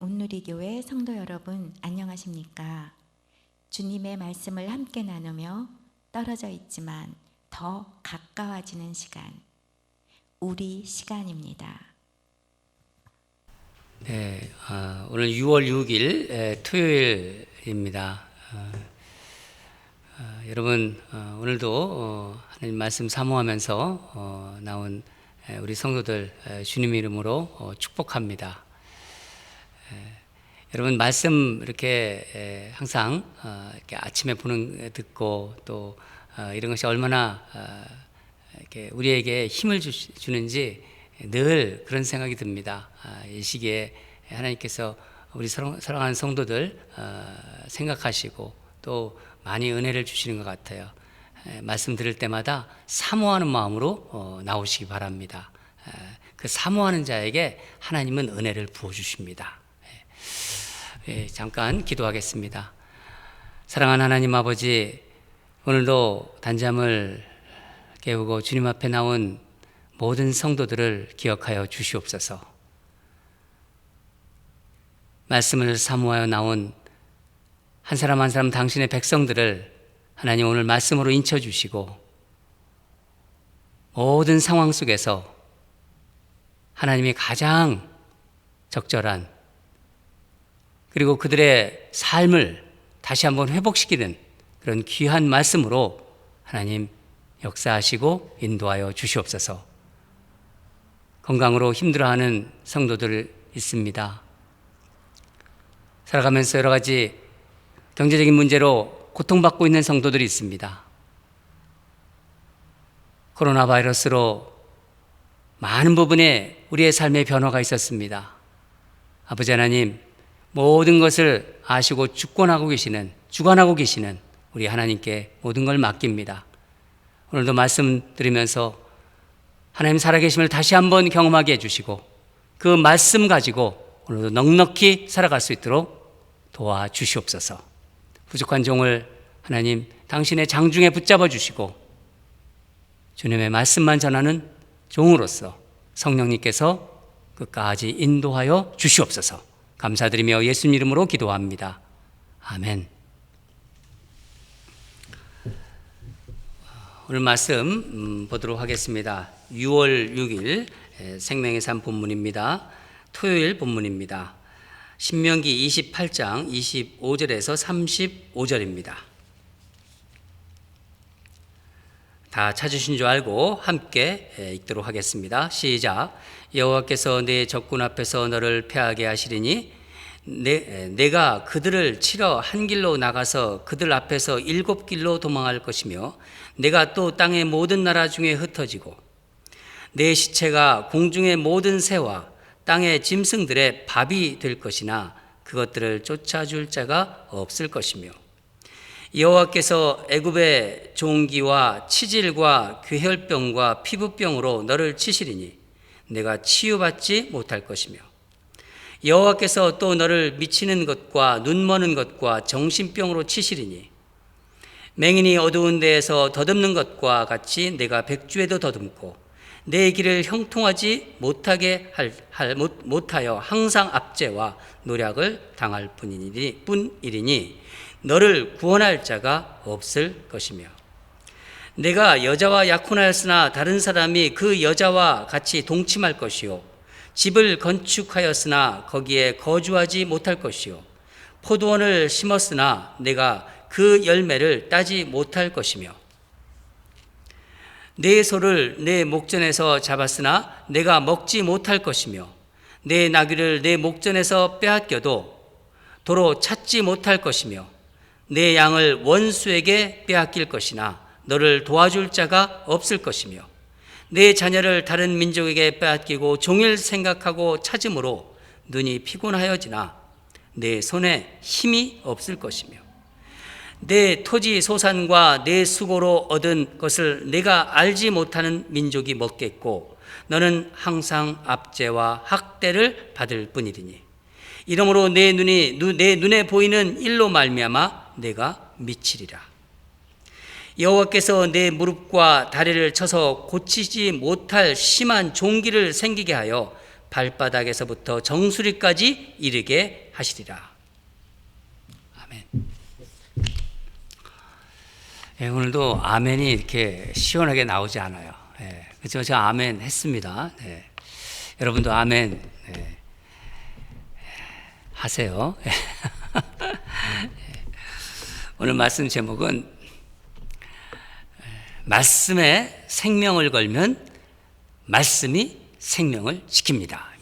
온누리교회 성도 여러분, 안녕하십니까? 주님의 말씀을 함께 나누며 떨어져 있지만 더 가까워지는 시간, 우리 시간입니다. 네, 오늘 6월 6일 토요일입니다. 여러분 오늘도 하나님 말씀 사모하면서 나온 우리 성도들 주님 이름으로 축복합니다. 여러분 말씀 이렇게 항상 이렇게 아침에 듣고 또 이런 것이 얼마나 이렇게 우리에게 힘을 주는지 늘 그런 생각이 듭니다. 이 시기에 하나님께서 우리 사랑하는 성도들 생각하시고 또 많이 은혜를 주시는 것 같아요. 말씀 들을 때마다 사모하는 마음으로 나오시기 바랍니다. 그 사모하는 자에게 하나님은 은혜를 부어주십니다. 잠깐 기도하겠습니다. 사랑하는 하나님 아버지, 오늘도 단잠을 깨우고 주님 앞에 나온 모든 성도들을 기억하여 주시옵소서. 말씀을 사모하여 나온 한 사람 한 사람 당신의 백성들을 하나님 오늘 말씀으로 인쳐주시고 모든 상황 속에서 하나님이 가장 적절한 그리고 그들의 삶을 다시 한번 회복시키는 그런 귀한 말씀으로 하나님 역사하시고 인도하여 주시옵소서. 건강으로 힘들어하는 성도들 있습니다. 살아가면서 여러 가지 경제적인 문제로 고통받고 있는 성도들이 있습니다. 코로나 바이러스로 많은 부분에 우리의 삶의 변화가 있었습니다. 아버지 하나님, 모든 것을 아시고 주관하고 계시는 우리 하나님께 모든 걸 맡깁니다. 오늘도 말씀 들으면서 하나님 살아계심을 다시 한번 경험하게 해주시고 그 말씀 가지고 오늘도 넉넉히 살아갈 수 있도록 도와주시옵소서. 부족한 종을 하나님 당신의 장중에 붙잡아 주시고 주님의 말씀만 전하는 종으로서 성령님께서 끝까지 인도하여 주시옵소서. 감사드리며 예수님 이름으로 기도합니다. 아멘. 오늘 말씀 보도록 하겠습니다. 6월 6일 생명의 삶 본문입니다. 토요일 본문입니다. 신명기 28장 25절에서 35절입니다. 다 찾으신 줄 알고 함께 읽도록 하겠습니다. 시작. 여호와께서 내 적군 앞에서 너를 패하게 하시리니 내가 그들을 치러 한 길로 나가서 그들 앞에서 7길로 도망할 것이며 내가 또 땅의 모든 나라 중에 흩어지고 내 시체가 공중의 모든 새와 땅의 짐승들의 밥이 될 것이나 그것들을 쫓아줄 자가 없을 것이며 여호와께서 애굽의 종기와 치질과 괴혈병과 피부병으로 너를 치시리니 내가 치유받지 못할 것이며 여호와께서 또 너를 미치는 것과 눈머는 것과 정신병으로 치시리니 맹인이 어두운 데에서 더듬는 것과 같이 내가 백주에도 더듬고 내 길을 형통하지 못하여 항상 압제와 노략을 당할 뿐이리니 너를 구원할 자가 없을 것이며 내가 여자와 약혼하였으나 다른 사람이 그 여자와 같이 동침할 것이요 집을 건축하였으나 거기에 거주하지 못할 것이요 포도원을 심었으나 내가 그 열매를 따지 못할 것이며 내 소를 내 목전에서 잡았으나 내가 먹지 못할 것이며 내 나귀를 내 목전에서 빼앗겨도 도로 찾지 못할 것이며 내 양을 원수에게 빼앗길 것이나 너를 도와줄 자가 없을 것이며 내 자녀를 다른 민족에게 빼앗기고 종일 생각하고 찾음으로 눈이 피곤하여지나 내 손에 힘이 없을 것이며 내 토지 소산과 내 수고로 얻은 것을 내가 알지 못하는 민족이 먹겠고 너는 항상 압제와 학대를 받을 뿐이리니 이러므로 내 눈에 보이는 일로 말미암아 내가 미치리라. 여호와께서 내 무릎과 다리를 쳐서 고치지 못할 심한 종기를 생기게 하여 발바닥에서부터 정수리까지 이르게 하시리라. 아멘. 예, 오늘도 아멘이 이렇게 시원하게 나오지 않아요. 예, 그렇죠? 제가 아멘 했습니다. 예. 여러분도 아멘 하세요. 오늘 말씀 제목은 말씀에 생명을 걸면 말씀이 생명을 지킵니다.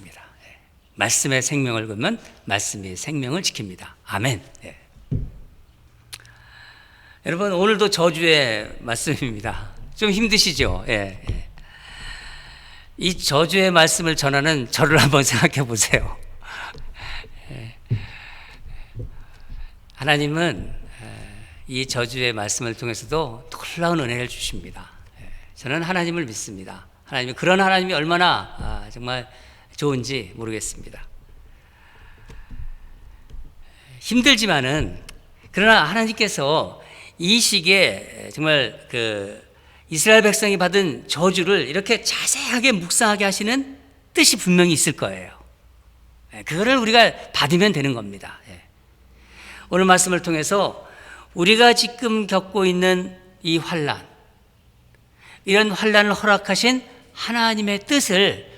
말씀에 생명을 걸면 말씀이 생명을 지킵니다. 아멘. 예. 여러분 오늘도 저주의 말씀입니다. 좀 힘드시죠? 예. 이 저주의 말씀을 전하는 저를 한번 생각해 보세요. 하나님은 이 저주의 말씀을 통해서도 놀라운 은혜를 주십니다. 저는 하나님을 믿습니다. 하나님이 그런 하나님이 얼마나 정말 좋은지 모르겠습니다. 힘들지만은 그러나 하나님께서 이 시기에 정말 이스라엘 백성이 받은 저주를 이렇게 자세하게 묵상하게 하시는 뜻이 분명히 있을 거예요. 그거를 우리가 받으면 되는 겁니다. 오늘 말씀을 통해서 우리가 지금 겪고 있는 이 환난, 이런 환난을 허락하신 하나님의 뜻을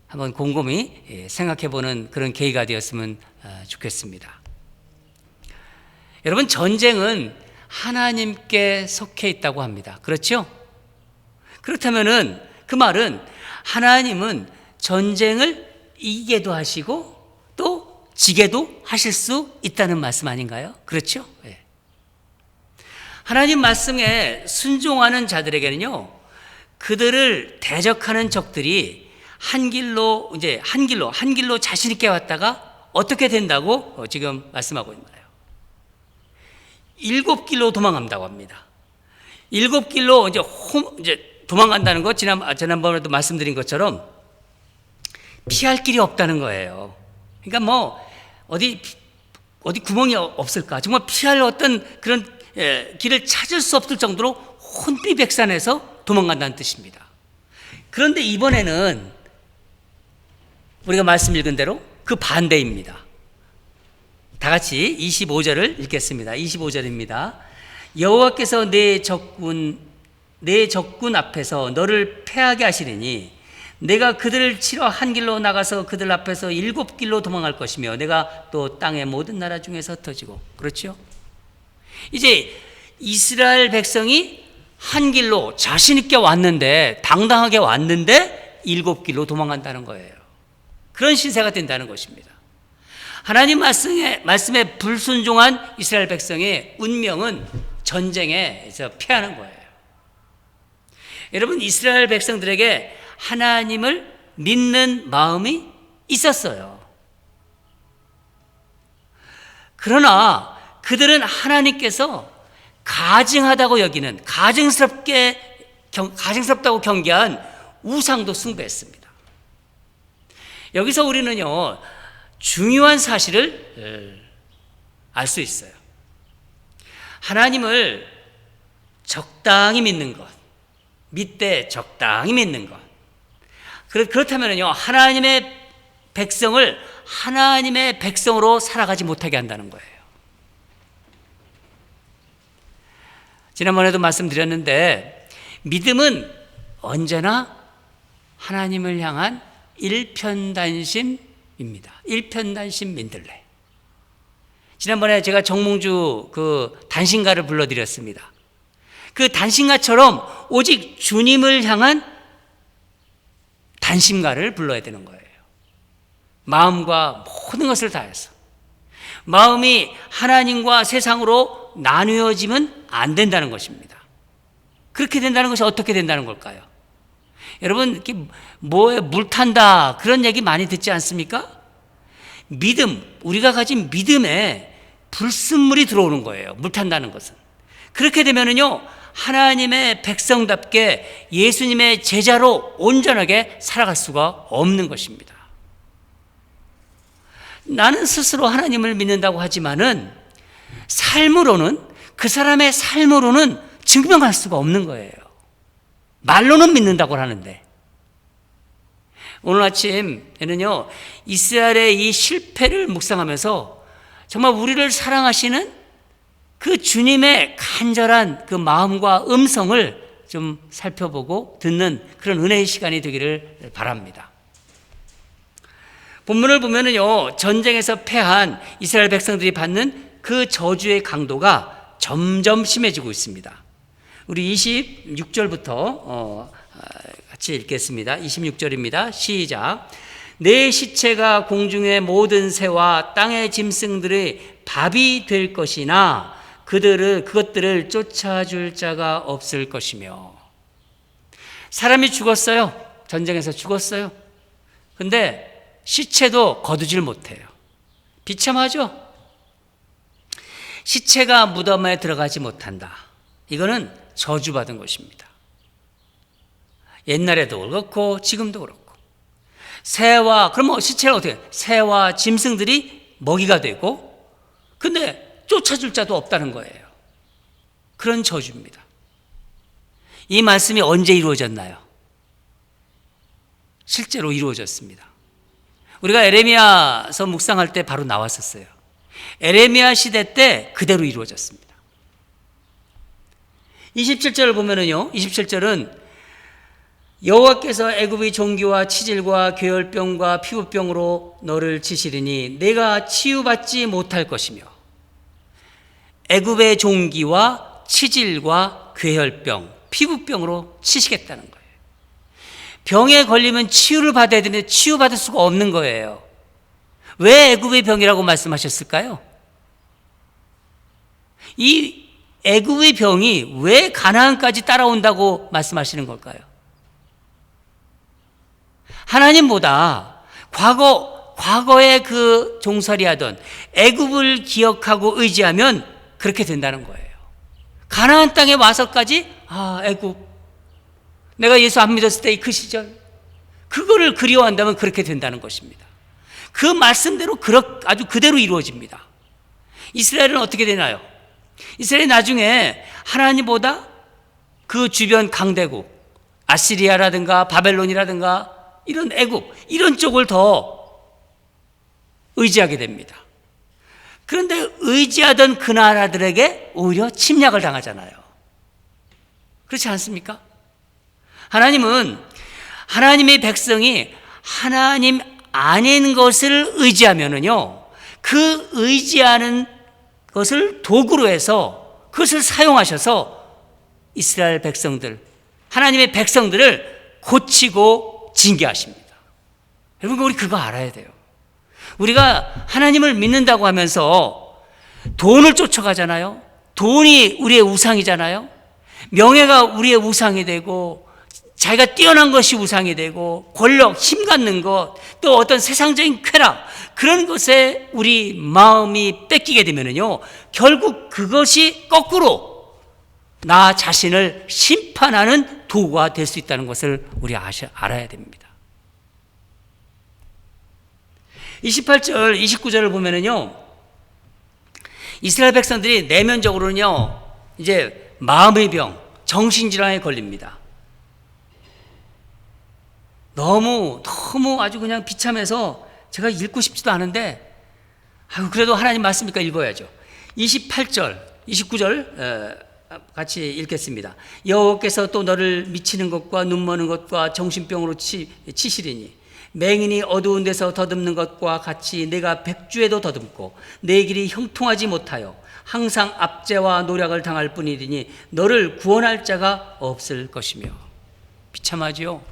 한번 곰곰이 생각해보는 그런 계기가 되었으면 좋겠습니다. 여러분, 전쟁은 하나님께 속해 있다고 합니다. 그렇죠? 그렇다면은 그 말은 하나님은 전쟁을 이기게도 하시고 또 지게도 하실 수 있다는 말씀 아닌가요? 그렇죠? 네. 하나님 말씀에 순종하는 자들에게는요, 그들을 대적하는 적들이 한 길로 자신 있게 왔다가 어떻게 된다고 지금 말씀하고 있나요? 7길로 도망간다고 합니다. 7길로 이제 도망간다는 것, 지난번에도 말씀드린 것처럼 피할 길이 없다는 거예요. 그러니까 뭐 어디 구멍이 없을까? 정말 피할 어떤 그런 길을 찾을 수 없을 정도로 혼비백산해서 도망간다는 뜻입니다. 그런데 이번에는 우리가 말씀 읽은 대로 그 반대입니다. 다 같이 25절을 읽겠습니다. 25절입니다. 여호와께서 내 적군 앞에서 너를 패하게 하시리니 내가 그들을 치러 한 길로 나가서 그들 앞에서 7길로 도망할 것이며 내가 또 땅의 모든 나라 중에서 흩어지고. 그렇죠? 이제 이스라엘 백성이 한 길로 자신 있게 왔는데, 당당하게 왔는데 7길로 도망간다는 거예요. 그런 신세가 된다는 것입니다. 하나님 말씀에 불순종한 이스라엘 백성의 운명은 전쟁에서 패하는 거예요. 여러분, 이스라엘 백성들에게 하나님을 믿는 마음이 있었어요. 그러나 그들은 하나님께서 가증하다고 여기는, 가증스럽다고 경계한 우상도 숭배했습니다. 여기서 우리는요, 중요한 사실을 알 수 있어요. 하나님을 적당히 믿는 것, 믿되 적당히 믿는 것. 그렇다면요, 하나님의 백성을 하나님의 백성으로 살아가지 못하게 한다는 거예요. 지난번에도 말씀드렸는데, 믿음은 언제나 하나님을 향한 일편단심입니다. 일편단심 민들레. 지난번에 제가 정몽주 그 단신가를 불러드렸습니다. 그 단신가처럼 오직 주님을 향한 단심가를 불러야 되는 거예요. 마음과 모든 것을 다해서. 마음이 하나님과 세상으로 나누어지면 안 된다는 것입니다. 그렇게 된다는 것이 어떻게 된다는 걸까요? 여러분, 이렇게 뭐에 물 탄다 그런 얘기 많이 듣지 않습니까? 믿음, 우리가 가진 믿음에 불순물이 들어오는 거예요. 물 탄다는 것은. 그렇게 되면은요, 하나님의 백성답게 예수님의 제자로 온전하게 살아갈 수가 없는 것입니다. 나는 스스로 하나님을 믿는다고 하지만은 삶으로는, 그 사람의 삶으로는 증명할 수가 없는 거예요. 말로는 믿는다고 하는데, 오늘 아침에는요, 이스라엘의 이 실패를 묵상하면서 정말 우리를 사랑하시는 그 주님의 간절한 그 마음과 음성을 좀 살펴보고 듣는 그런 은혜의 시간이 되기를 바랍니다. 본문을 보면은요, 전쟁에서 패한 이스라엘 백성들이 받는 그 저주의 강도가 점점 심해지고 있습니다. 우리 26절부터 같이 읽겠습니다. 26절입니다. 시작. 내 시체가 공중의 모든 새와 땅의 짐승들의 밥이 될 것이나 그것들을 쫓아줄 자가 없을 것이며. 사람이 죽었어요. 전쟁에서 죽었어요. 근데 시체도 거두질 못해요. 비참하죠? 시체가 무덤에 들어가지 못한다. 이거는 저주받은 것입니다. 옛날에도 그렇고 지금도 그렇고. 그럼 시체는 어떻게 해요? 새와 짐승들이 먹이가 되고, 근데 쫓아줄 자도 없다는 거예요. 그런 저주입니다. 이 말씀이 언제 이루어졌나요? 실제로 이루어졌습니다. 우리가 에레미야서 묵상할 때 바로 나왔었어요. 에레미야 시대 때 그대로 이루어졌습니다. 27절을 보면은요, 27절은 여호와께서 애굽의 종기와 치질과 괴혈병과 피부병으로 너를 치시리니 내가 치유받지 못할 것이며. 애굽의 종기와 치질과 괴혈병, 피부병으로 치시겠다는 거예요. 병에 걸리면 치유를 받아야 되는데 치유받을 수가 없는 거예요. 왜 애굽의 병이라고 말씀하셨을까요? 이 애굽의 병이 왜 가나안까지 따라온다고 말씀하시는 걸까요? 하나님보다 과거에 그 종살이하던 애굽을 기억하고 의지하면 그렇게 된다는 거예요. 가나안 땅에 와서까지 애굽, 내가 예수 안 믿었을 때 그 시절, 그거를 그리워한다면 그렇게 된다는 것입니다. 그 말씀대로 아주 그대로 이루어집니다. 이스라엘은 어떻게 되나요? 이스라엘이 나중에 하나님보다 그 주변 강대국, 아시리아라든가 바벨론이라든가 이런 애굽, 이런 쪽을 더 의지하게 됩니다. 그런데 의지하던 그 나라들에게 오히려 침략을 당하잖아요. 그렇지 않습니까? 하나님은 하나님의 백성이 하나님 아닌 것을 의지하면은요, 그 의지하는 것을 도구로 해서 그것을 사용하셔서 이스라엘 백성들, 하나님의 백성들을 고치고 징계하십니다. 여러분, 우리 그거 알아야 돼요. 우리가 하나님을 믿는다고 하면서 돈을 쫓아가잖아요. 돈이 우리의 우상이잖아요. 명예가 우리의 우상이 되고, 자기가 뛰어난 것이 우상이 되고, 권력, 힘 갖는 것, 또 어떤 세상적인 쾌락, 그런 것에 우리 마음이 뺏기게 되면요, 결국 그것이 거꾸로 나 자신을 심판하는 도구가 될 수 있다는 것을 우리 알아야 됩니다. 28절, 29절을 보면은요, 이스라엘 백성들이 내면적으로는요, 이제 마음의 병, 정신질환에 걸립니다. 너무 아주 그냥 비참해서 제가 읽고 싶지도 않은데, 그래도 하나님 말씀이니까 읽어야죠. 28절, 29절 같이 읽겠습니다. 여호와께서 또 너를 미치는 것과 눈머는 것과 정신병으로 치시리니 맹인이 어두운 데서 더듬는 것과 같이 내가 백주에도 더듬고 내 길이 형통하지 못하여 항상 압제와 노략을 당할 뿐이니 너를 구원할 자가 없을 것이며. 비참하지요.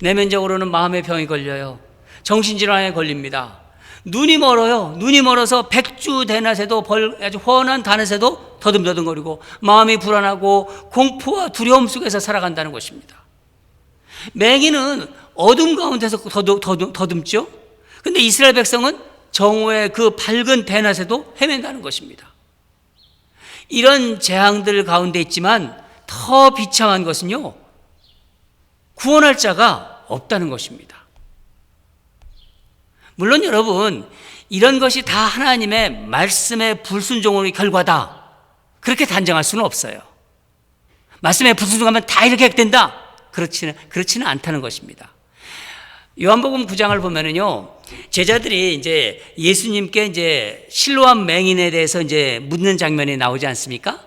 내면적으로는 마음의 병이 걸려요. 정신질환에 걸립니다. 눈이 멀어요. 눈이 멀어서 백주 대낮에도 아주 훤한 단에서도 더듬더듬거리고 마음이 불안하고 공포와 두려움 속에서 살아간다는 것입니다. 맹인은 어둠 가운데서 더듬죠. 그런데 이스라엘 백성은 정오의 그 밝은 대낮에도 헤맨다는 것입니다. 이런 재앙들 가운데 있지만 더 비참한 것은요, 구원할 자가 없다는 것입니다. 물론 여러분, 이런 것이 다 하나님의 말씀의 불순종의 결과다, 그렇게 단정할 수는 없어요. 말씀에 불순종하면 다 이렇게 된다, 그렇지는 않다는 것입니다. 요한복음 9장을 보면은요, 제자들이 이제 예수님께 이제 실로암 맹인에 대해서 이제 묻는 장면이 나오지 않습니까?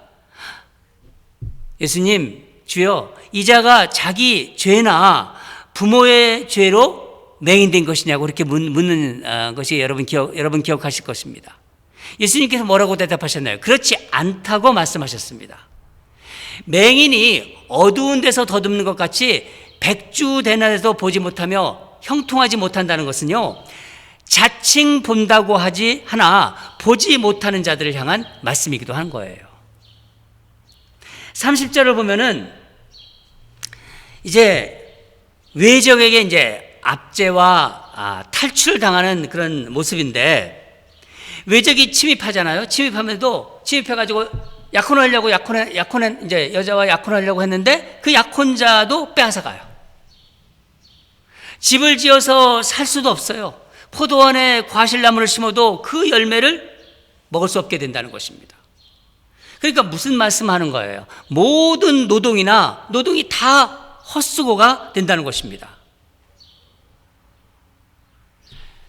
예수님, 주여, 이 자가 자기 죄나 부모의 죄로 맹인된 것이냐고 이렇게 묻는 것이 여러분 기억하실 것입니다. 예수님께서 뭐라고 대답하셨나요? 그렇지 않다고 말씀하셨습니다. 맹인이 어두운 데서 더듬는 것 같이 백주 되나데도 보지 못하며 형통하지 못한다는 것은요, 자칭 본다고 하지 하나 보지 못하는 자들을 향한 말씀이기도 한 거예요. 30절을 보면은 이제 외적에게 이제 압제와 탈출을 당하는 그런 모습인데, 외적이 침입하잖아요. 침입해가지고 약혼하려고 이제 여자와 약혼하려고 했는데 그 약혼자도 빼앗아가요. 집을 지어서 살 수도 없어요. 포도원에 과실나무를 심어도 그 열매를 먹을 수 없게 된다는 것입니다. 그러니까 무슨 말씀하는 거예요? 모든 노동이 다 헛수고가 된다는 것입니다.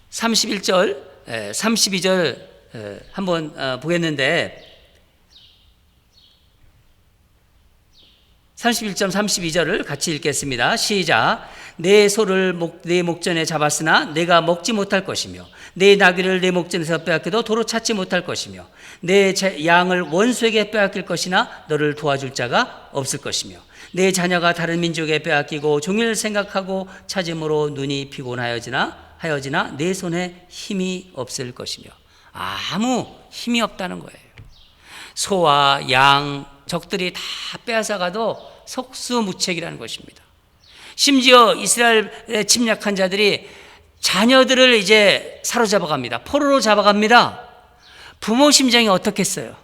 31절, 32절 한번 보겠는데, 31점 32절을 같이 읽겠습니다. 시작. 내 소를 내 목전에 잡았으나 내가 먹지 못할 것이며, 내 나귀를 내 목전에서 빼앗겨도 도로 찾지 못할 것이며, 내 양을 원수에게 빼앗길 것이나 너를 도와줄 자가 없을 것이며, 내 자녀가 다른 민족에 빼앗기고 종일 생각하고 찾음으로 눈이 피곤하여지나 내 손에 힘이 없을 것이며. 아무 힘이 없다는 거예요. 소와 양, 적들이 다 빼앗아가도 속수무책이라는 것입니다. 심지어 이스라엘에 침략한 자들이 자녀들을 이제 사로잡아 갑니다. 포로로 잡아갑니다. 부모 심정이 어떻겠어요?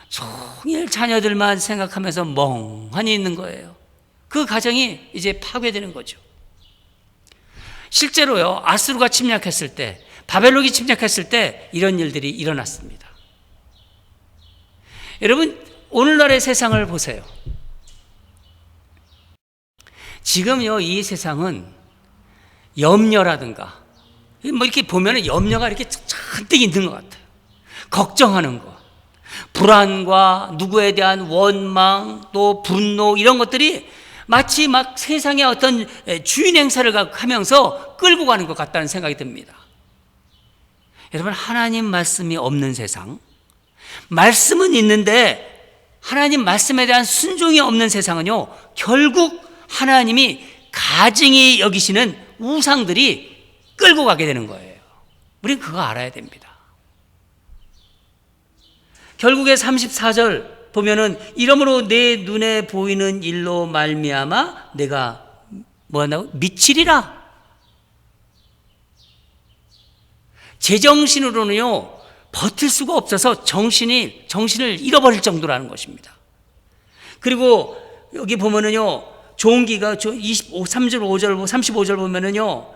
종일 자녀들만 생각하면서 멍하니 있는 거예요. 그 가정이 이제 파괴되는 거죠. 실제로요, 아수르가 침략했을 때, 바벨론이 침략했을 때 이런 일들이 일어났습니다. 여러분, 오늘날의 세상을 보세요. 지금요, 이 세상은 염려라든가, 뭐 이렇게 보면 염려가 이렇게 잔뜩 있는 것 같아요. 걱정하는 것, 불안과 누구에 대한 원망, 또 분노, 이런 것들이 마치 막 세상의 어떤 주인 행사를 하면서 끌고 가는 것 같다는 생각이 듭니다. 여러분, 하나님 말씀이 없는 세상, 말씀은 있는데 하나님 말씀에 대한 순종이 없는 세상은요, 결국 하나님이 가증히 여기시는 우상들이 끌고 가게 되는 거예요. 우리는 그거 알아야 됩니다. 결국에 34절 보면은, 이러므로 내 눈에 보이는 일로 말미암아 내가 뭐한다고? 미치리라. 제정신으로는요 버틸 수가 없어서 정신을 잃어버릴 정도라는 것입니다. 그리고 여기 보면은요, 종기가 3절 5절 35절 보면은요,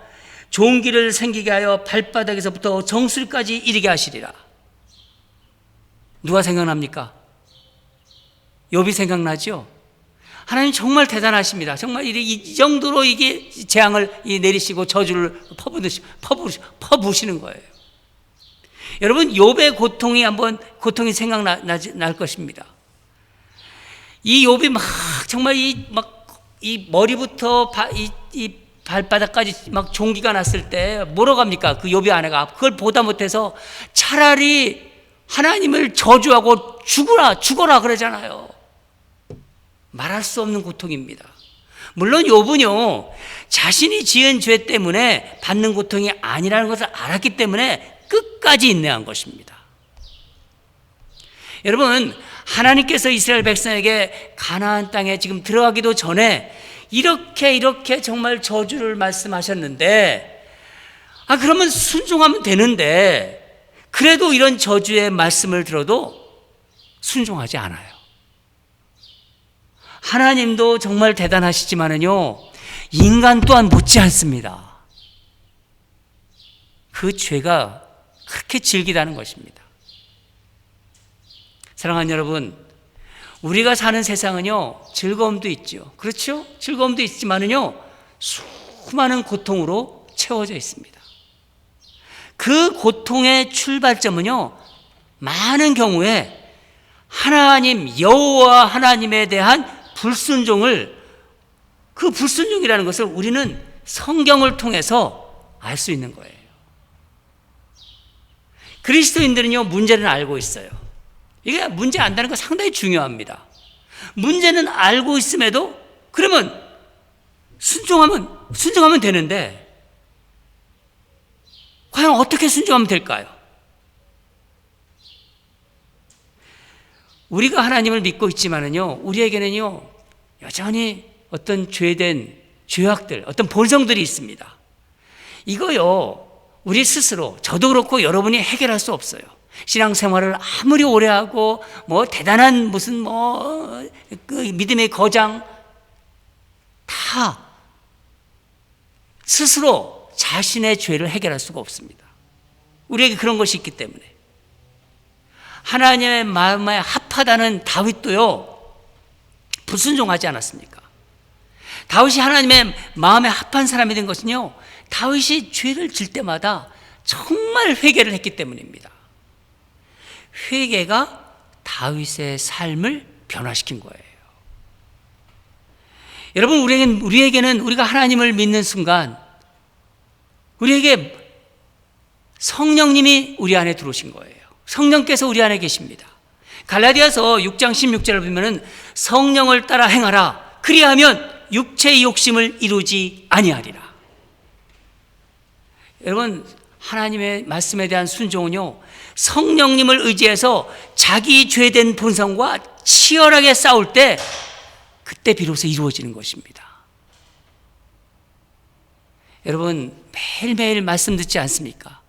종기를 생기게 하여 발바닥에서부터 정수리까지 이르게 하시리라. 누가 생각납니까? 욥이 생각나죠? 하나님 정말 대단하십니다. 정말 이 정도로 이게 재앙을 내리시고 저주를 퍼부으시는 거예요. 여러분, 욥의 고통이 생각날 것입니다. 이 욥이 정말 이 머리부터 이 발바닥까지 막 종기가 났을 때 뭐로 갑니까? 그 욥의 아내가 그걸 보다 못해서 차라리 하나님을 저주하고 죽어라 그러잖아요. 말할 수 없는 고통입니다. 물론 욥은요, 자신이 지은 죄 때문에 받는 고통이 아니라는 것을 알았기 때문에 끝까지 인내한 것입니다. 여러분, 하나님께서 이스라엘 백성에게 가나안 땅에 지금 들어가기도 전에 이렇게 정말 저주를 말씀하셨는데, 그러면 순종하면 되는데, 그래도 이런 저주의 말씀을 들어도 순종하지 않아요. 하나님도 정말 대단하시지만은요, 인간 또한 못지 않습니다. 그 죄가 그렇게 질기다는 것입니다. 사랑하는 여러분, 우리가 사는 세상은요, 즐거움도 있죠. 그렇죠? 즐거움도 있지만은요, 수많은 고통으로 채워져 있습니다. 그 고통의 출발점은요, 많은 경우에 하나님, 여호와 하나님에 대한 그 불순종이라는 것을 우리는 성경을 통해서 알 수 있는 거예요. 그리스도인들은요, 문제는 알고 있어요. 이게 문제 안다는 거 상당히 중요합니다. 문제는 알고 있음에도 그러면 순종하면 되는데 과연 어떻게 순종하면 될까요? 우리가 하나님을 믿고 있지만은요, 우리에게는요, 여전히 어떤 죄된 죄악들, 어떤 본성들이 있습니다. 이거요, 우리 스스로, 저도 그렇고 여러분이 해결할 수 없어요. 신앙생활을 아무리 오래 하고, 대단한 무슨 그 믿음의 거장, 다 스스로 자신의 죄를 해결할 수가 없습니다. 우리에게 그런 것이 있기 때문에. 하나님의 마음에 합하다는 다윗도요, 불순종하지 않았습니까? 다윗이 하나님의 마음에 합한 사람이 된 것은요, 다윗이 죄를 질 때마다 정말 회개를 했기 때문입니다. 회개가 다윗의 삶을 변화시킨 거예요. 여러분, 우리에게는 우리가 하나님을 믿는 순간 우리에게 성령님이 우리 안에 들어오신 거예요. 성령께서 우리 안에 계십니다. 갈라디아서 6장 16절을 보면은 성령을 따라 행하라. 그리하면 육체의 욕심을 이루지 아니하리라. 여러분, 하나님의 말씀에 대한 순종은요, 성령님을 의지해서 자기 죄된 본성과 치열하게 싸울 때 그때 비로소 이루어지는 것입니다. 여러분, 매일매일 말씀 듣지 않습니까?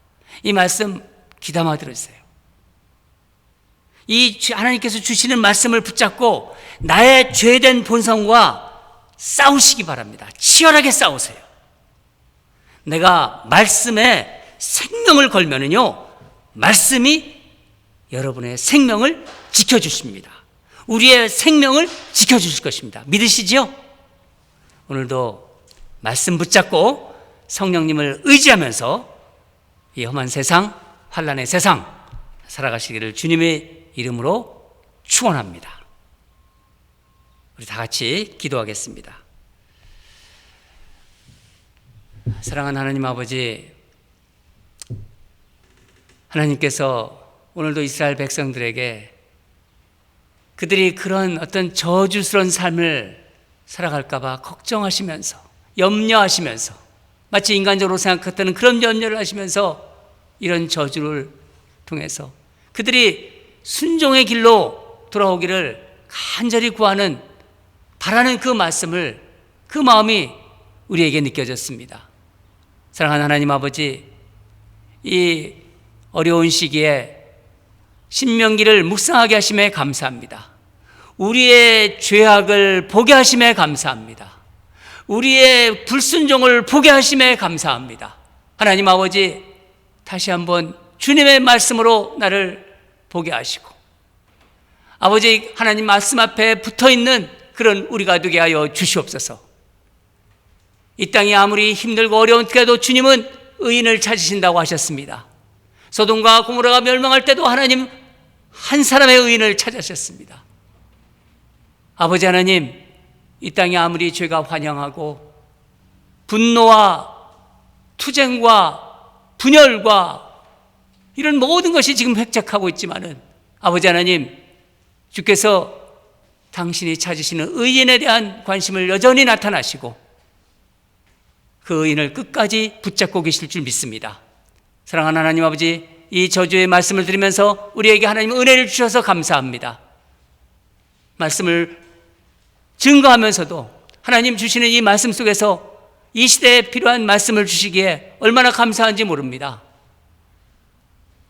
이 말씀 귀담아 들으세요. 이 하나님께서 주시는 말씀을 붙잡고 나의 죄된 본성과 싸우시기 바랍니다. 치열하게 싸우세요. 내가 말씀에 생명을 걸면은요, 말씀이 여러분의 생명을 지켜주십니다. 우리의 생명을 지켜주실 것입니다. 믿으시지요? 오늘도 말씀 붙잡고 성령님을 의지하면서 이 험한 세상, 환난의 세상 살아가시기를 주님의 이름으로 축원합니다. 우리 다 같이 기도하겠습니다. 사랑하는 하나님 아버지, 하나님께서 오늘도 이스라엘 백성들에게 그들이 그런 어떤 저주스러운 삶을 살아갈까 봐 걱정하시면서, 염려하시면서, 마치 인간적으로 생각했던 그런 염려를 하시면서 이런 저주를 통해서 그들이 순종의 길로 돌아오기를 간절히 구하는, 바라는 그 말씀을, 그 마음이 우리에게 느껴졌습니다. 사랑하는 하나님 아버지, 이 어려운 시기에 신명기를 묵상하게 하심에 감사합니다. 우리의 죄악을 보게 하심에 감사합니다. 우리의 불순종을 보게 하심에 감사합니다. 하나님 아버지, 다시 한번 주님의 말씀으로 나를 보게 하시고, 아버지 하나님 말씀 앞에 붙어있는 그런 우리가 되게 하여 주시옵소서. 이 땅이 아무리 힘들고 어려운 때도 주님은 의인을 찾으신다고 하셨습니다. 소돔과 고모라가 멸망할 때도 하나님 한 사람의 의인을 찾으셨습니다. 아버지 하나님, 이 땅이 아무리 죄가 환영하고 분노와 투쟁과 분열과 이런 모든 것이 지금 획작하고 있지만은, 아버지 하나님, 주께서 당신이 찾으시는 의인에 대한 관심을 여전히 나타나시고 그 의인을 끝까지 붙잡고 계실 줄 믿습니다. 사랑하는 하나님 아버지, 이 저주의 말씀을 들으면서 우리에게 하나님 은혜를 주셔서 감사합니다. 말씀을 증거하면서도 하나님 주시는 이 말씀 속에서 이 시대에 필요한 말씀을 주시기에 얼마나 감사한지 모릅니다.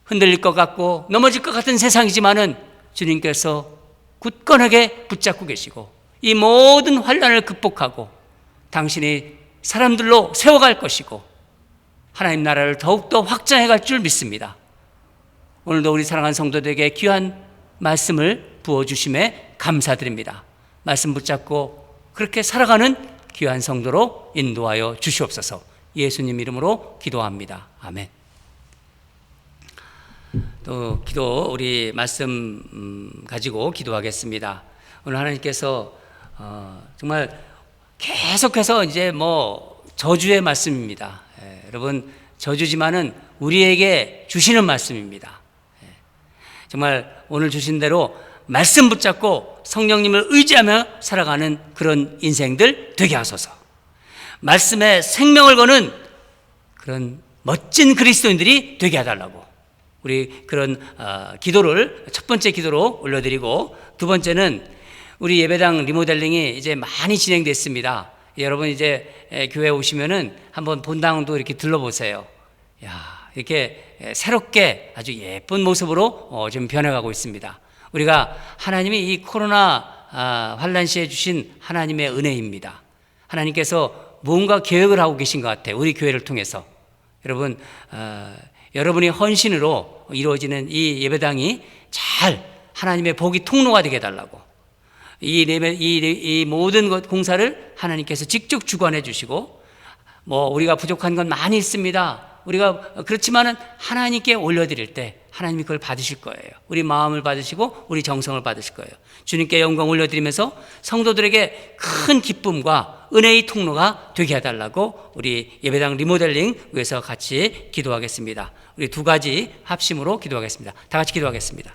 흔들릴 것 같고 넘어질 것 같은 세상이지만은 주님께서 굳건하게 붙잡고 계시고 이 모든 환난을 극복하고 당신이 사람들로 세워갈 것이고 하나님 나라를 더욱더 확장해 갈 줄 믿습니다. 오늘도 우리 사랑하는 성도들에게 귀한 말씀을 부어주심에 감사드립니다. 말씀 붙잡고 그렇게 살아가는 귀한 성도로 인도하여 주시옵소서. 예수님 이름으로 기도합니다. 아멘. 또 기도 우리 말씀 가지고 기도하겠습니다. 오늘 하나님께서 정말 계속해서 이제 뭐 저주의 말씀입니다. 여러분 저주지만은 우리에게 주시는 말씀입니다. 정말 오늘 주신 대로 말씀 붙잡고 성령님을 의지하며 살아가는 그런 인생들 되게 하소서. 말씀에 생명을 거는 그런 멋진 그리스도인들이 되게 해달라고 우리 그런 기도를 첫 번째 기도로 올려드리고, 두 번째는 우리 예배당 리모델링이 이제 많이 진행됐습니다. 여러분 이제 교회 오시면은 한번 본당도 이렇게 들러보세요. 야, 이렇게 새롭게 아주 예쁜 모습으로 좀 변해가고 있습니다. 우리가 하나님이 이 코로나 환란 시에 주신 하나님의 은혜입니다. 하나님께서 뭔가 계획을 하고 계신 것 같아요. 우리 교회를 통해서. 여러분, 여러분이 헌신으로 이루어지는 이 예배당이 잘 하나님의 복이 통로가 되게 해달라고, 이 모든 공사를 하나님께서 직접 주관해 주시고, 뭐 우리가 부족한 건 많이 있습니다. 우리가 그렇지만은 하나님께 올려드릴 때 하나님이 그걸 받으실 거예요. 우리 마음을 받으시고 우리 정성을 받으실 거예요. 주님께 영광 올려드리면서 성도들에게 큰 기쁨과 은혜의 통로가 되게 해달라고 우리 예배당 리모델링 위해서 같이 기도하겠습니다. 우리 두 가지 합심으로 기도하겠습니다. 다 같이 기도하겠습니다.